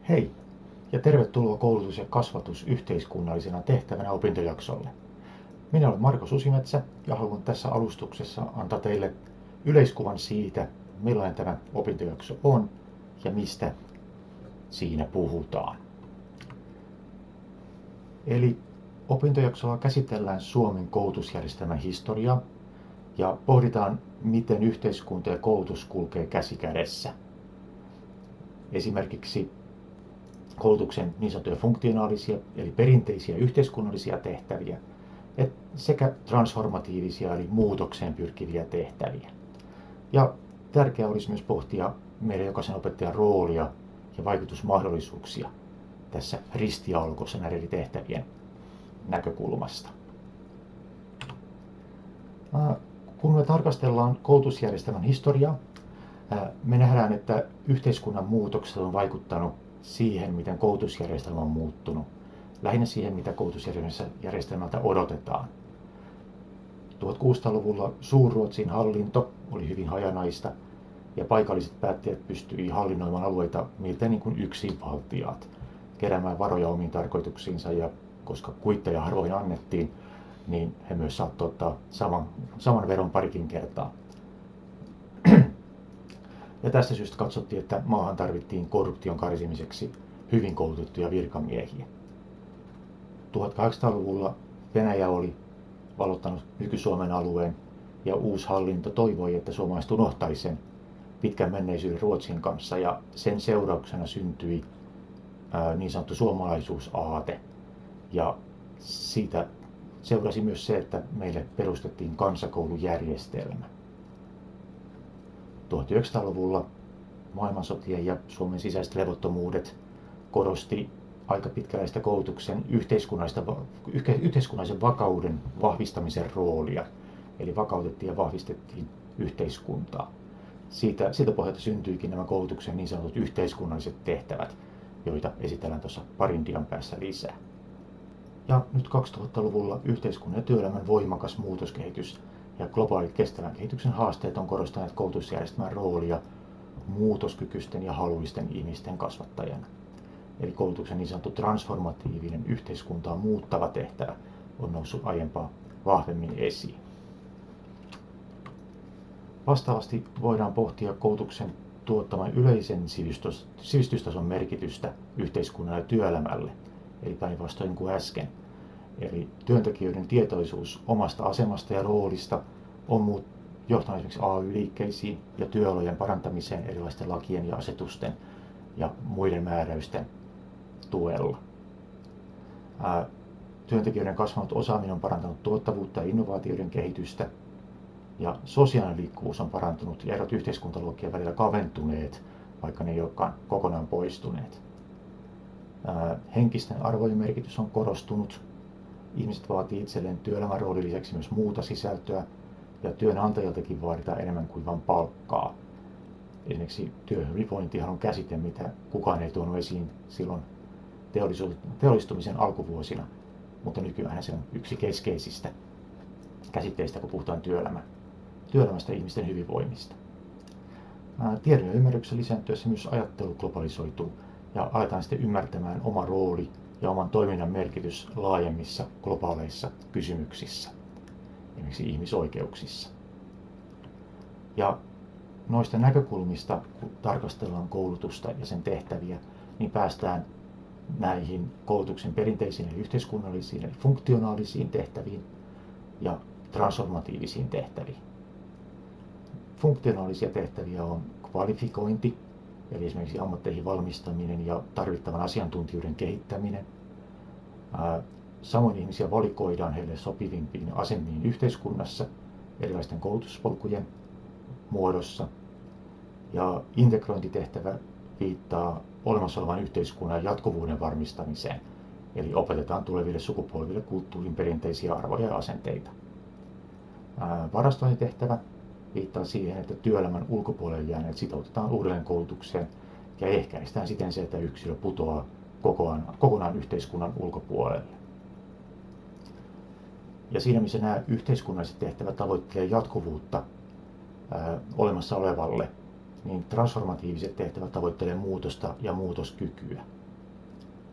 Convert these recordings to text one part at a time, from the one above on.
Hei ja tervetuloa koulutus- ja kasvatus yhteiskunnallisena tehtävänä opintojaksolle. Minä olen Marko Susimetsä ja haluan tässä alustuksessa antaa teille yleiskuvan siitä, millainen tämä opintojakso on ja mistä siinä puhutaan. Eli opintojaksolla käsitellään Suomen koulutusjärjestelmän historiaa ja pohditaan, miten yhteiskunta ja koulutus kulkee käsi kädessä. Esimerkiksi koulutuksen niin sanottuja funktionaalisia eli perinteisiä yhteiskunnallisia tehtäviä sekä transformatiivisia eli muutokseen pyrkiviä tehtäviä. Ja tärkeää olisi myös pohtia meidän jokaisen opettajan roolia ja vaikutusmahdollisuuksia tässä ristiaallokossa näiden eri tehtävien näkökulmasta. Kun me tarkastellaan koulutusjärjestelmän historiaa, me nähdään, että yhteiskunnan muutokset on vaikuttanut siihen, miten koulutusjärjestelmä on muuttunut. Lähinnä siihen, mitä koulutusjärjestelmältä odotetaan. 1600-luvulla Suur-Ruotsin hallinto oli hyvin hajanaista ja paikalliset päättäjät pystyivät hallinnoimaan alueita miltei niin kuin yksinvaltiaat, keräämään varoja omiin tarkoituksiinsa, ja koska kuitteja harvoin annettiin, niin he myös saattoivat ottaa saman veron parikin kertaa. Ja tästä syystä katsottiin, että maahan tarvittiin korruption karsimiseksi hyvin koulutettuja virkamiehiä. 1800-luvulla Venäjä oli valottanut nyky-Suomen alueen ja uusi hallinto toivoi, että suomalaiset unohtaisi sen pitkän menneisyyden Ruotsin kanssa, ja sen seurauksena syntyi niin sanottu suomalaisuusaate. Ja siitä seurasi myös se, että meille perustettiin kansakoulujärjestelmä. 1900-luvulla maailmansotien ja Suomen sisäiset levottomuudet korosti aika pitkäläistä koulutuksen yhteiskunnallisen vakauden vahvistamisen roolia. Eli vakautettiin ja vahvistettiin yhteiskuntaa. Siitä pohjalta syntyikin nämä koulutuksen niin sanotut yhteiskunnalliset tehtävät, joita esitellään tuossa parin dian päässä lisää. Ja nyt 2000-luvulla yhteiskunnan ja työelämän voimakas muutoskehitys ja globaalit kestävän kehityksen haasteet on korostaneet koulutusjärjestelmän roolia muutoskykyisten ja haluisten ihmisten kasvattajana. Eli koulutuksen niin sanottu transformatiivinen yhteiskuntaa muuttava tehtävä on noussut aiempaa vahvemmin esiin. Vastaavasti voidaan pohtia koulutuksen tuottaman yleisen sivistystason merkitystä yhteiskunnalle ja työelämälle, eli päinvastoin kuin äsken. Eli työntekijöiden tietoisuus omasta asemasta ja roolista on johtanut esimerkiksi AY-liikkeisiin ja työolojen parantamiseen erilaisten lakien ja asetusten ja muiden määräysten tuella. Työntekijöiden kasvanut osaaminen on parantanut tuottavuutta ja innovaatioiden kehitystä, ja sosiaalinen liikkuvuus on parantunut ja erot yhteiskuntaluokkien välillä kaventuneet, vaikka ne ei olekaan kokonaan poistuneet. Henkisten arvojen merkitys on korostunut. Ihmiset vaatii itselleen työelämän roolin lisäksi myös muuta sisältöä, ja työnantajaltakin vaaditaan enemmän kuin vain palkkaa. Esimerkiksi työhyvinvointihan on käsite, mitä kukaan ei tuonut esiin silloin teollistumisen alkuvuosina, mutta nykyään se on yksi keskeisistä käsitteistä, kun puhutaan työelämästä ja ihmisten hyvinvoinnista. Tiedon ja ymmärryksen lisääntyessä myös ajattelu globalisoituu ja aletaan sitten ymmärtämään oma rooli ja oman toiminnan merkitys laajemmissa globaaleissa kysymyksissä, esimerkiksi ihmisoikeuksissa. Ja noista näkökulmista, kun tarkastellaan koulutusta ja sen tehtäviä, niin päästään näihin koulutuksen perinteisiin eli yhteiskunnallisiin eli funktionaalisiin tehtäviin ja transformatiivisiin tehtäviin. Funktionaalisia tehtäviä on kvalifikointi, eli esimerkiksi ammatteihin valmistaminen ja tarvittavan asiantuntijuuden kehittäminen. Samoin ihmisiä valikoidaan heille sopivimpiin asemiin yhteiskunnassa erilaisten koulutuspolkujen muodossa. Ja integrointitehtävä viittaa olemassa olevan yhteiskunnan jatkuvuuden varmistamiseen, eli opetetaan tuleville sukupolville kulttuurin perinteisiä arvoja ja asenteita. Varastointitehtävä viittaa siihen, että työelämän ulkopuolelle jääneet sitoutetaan uudelleen koulutukseen ja ehkäistään siten se, että yksilö putoaa kokonaan yhteiskunnan ulkopuolelle. Ja siinä, missä nämä yhteiskunnalliset tehtävät tavoittelevat jatkuvuutta olemassa olevalle niin transformatiiviset tehtävät tavoittelee muutosta ja muutoskykyä.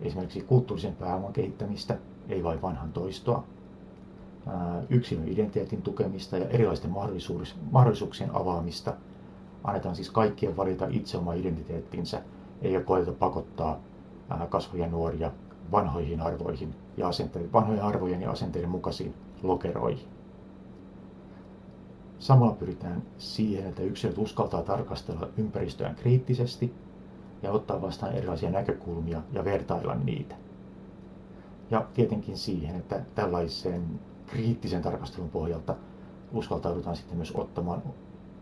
Esimerkiksi kulttuurisen pääoman kehittämistä, ei vain vanhan toistoa, yksilön identiteetin tukemista ja erilaisten mahdollisuuksien avaamista. Annetaan siis kaikkien valita itse oma identiteettinsä, eikä koeta pakottaa kasvavia nuoria vanhojen arvojen ja asenteiden mukaisiin lokeroihin. Samalla pyritään siihen, että yksilöt uskaltaa tarkastella ympäristöään kriittisesti ja ottaa vastaan erilaisia näkökulmia ja vertailla niitä. Ja tietenkin siihen, että tällaisen kriittisen tarkastelun pohjalta uskaltaudutaan sitten myös ottamaan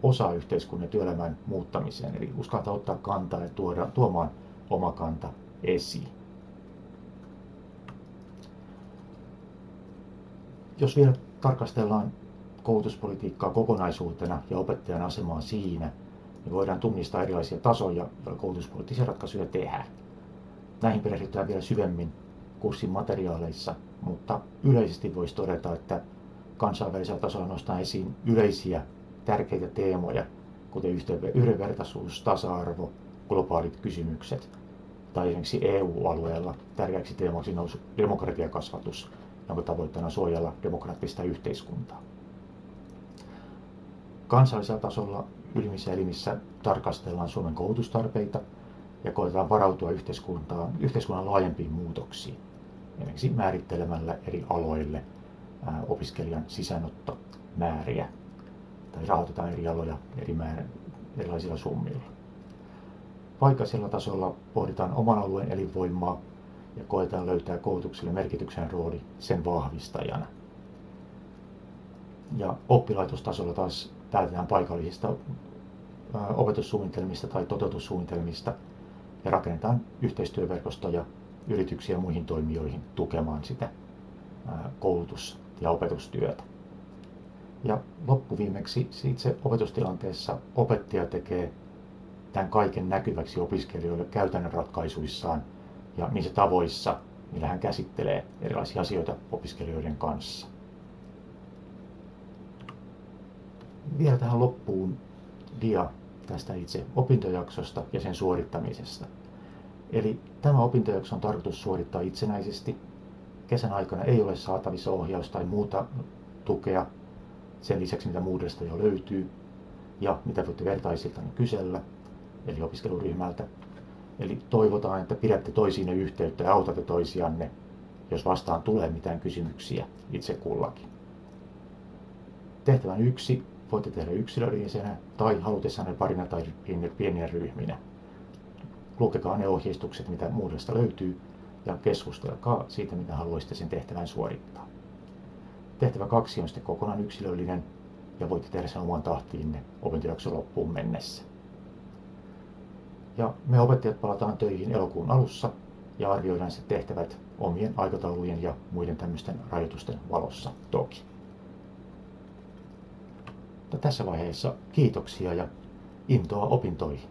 osaa yhteiskunnan ja työelämän muuttamiseen, eli uskaltaa ottaa kantaa ja tuomaan oma kanta esiin. Jos vielä tarkastellaan koulutuspolitiikkaa kokonaisuutena ja opettajan asemaa siinä, niin voidaan tunnistaa erilaisia tasoja, joilla koulutuspoliittisia ratkaisuja tehdään. Näihin perehdytään vielä syvemmin kurssin materiaaleissa, mutta yleisesti voisi todeta, että kansainvälisellä tasolla nostaa esiin yleisiä tärkeitä teemoja, kuten yhdenvertaisuus, tasa-arvo, globaalit kysymykset, tai esimerkiksi EU-alueella tärkeäksi teemaksi nousi demokratiakasvatus, jonka tavoitteena suojella demokraattista yhteiskuntaa. Kansallisella tasolla ylimmissä elimissä tarkastellaan Suomen koulutustarpeita ja koetetaan varautua yhteiskunnan laajempiin muutoksiin, esimerkiksi määrittelemällä eri aloille opiskelijan sisäänottomääriä tai rahoitetaan eri aloja erilaisilla summilla. Paikallisella tasolla pohditaan oman alueen elinvoimaa ja koetaan löytää koulutukselle merkityksen rooli sen vahvistajana. Ja oppilaitostasolla taas päätetään paikallisista opetussuunnitelmista tai toteutussuunnitelmista ja rakennetaan yhteistyöverkostoja yrityksiä ja muihin toimijoihin tukemaan sitä koulutus- ja opetustyötä. Ja loppuviimeksi itse opetustilanteessa opettaja tekee tämän kaiken näkyväksi opiskelijoille käytännön ratkaisuissaan ja niissä tavoissa, millä hän käsittelee erilaisia asioita opiskelijoiden kanssa. Vielä tähän loppuun dia tästä itse opintojaksosta ja sen suorittamisesta. Eli tämä opintojakso on tarkoitus suorittaa itsenäisesti. Kesän aikana ei ole saatavissa ohjausta tai muuta tukea sen lisäksi, mitä Moodlesta jo löytyy ja mitä voitte vertaisilta kysellä, eli opiskeluryhmältä. Eli toivotaan, että pidätte toisiinne yhteyttä ja autatte toisianne, jos vastaan tulee mitään kysymyksiä itse kullakin. Tehtävän 1 voitte tehdä yksilöllisenä tai halutessanne parina tai pieniä ryhminä. Lukekaa ne ohjeistukset, mitä Moodlesta löytyy, ja keskustelkaa siitä, mitä haluaisitte sen tehtävän suorittaa. Tehtävä 2 on sitten kokonaan yksilöllinen, ja voitte tehdä sen omaan tahtiinne opintojakson loppuun mennessä. Ja me opettajat palataan töihin elokuun alussa, ja arvioidaan se tehtävät omien aikataulujen ja muiden tämmöisten rajoitusten valossa toki. Mutta tässä vaiheessa kiitoksia ja intoa opintoihin.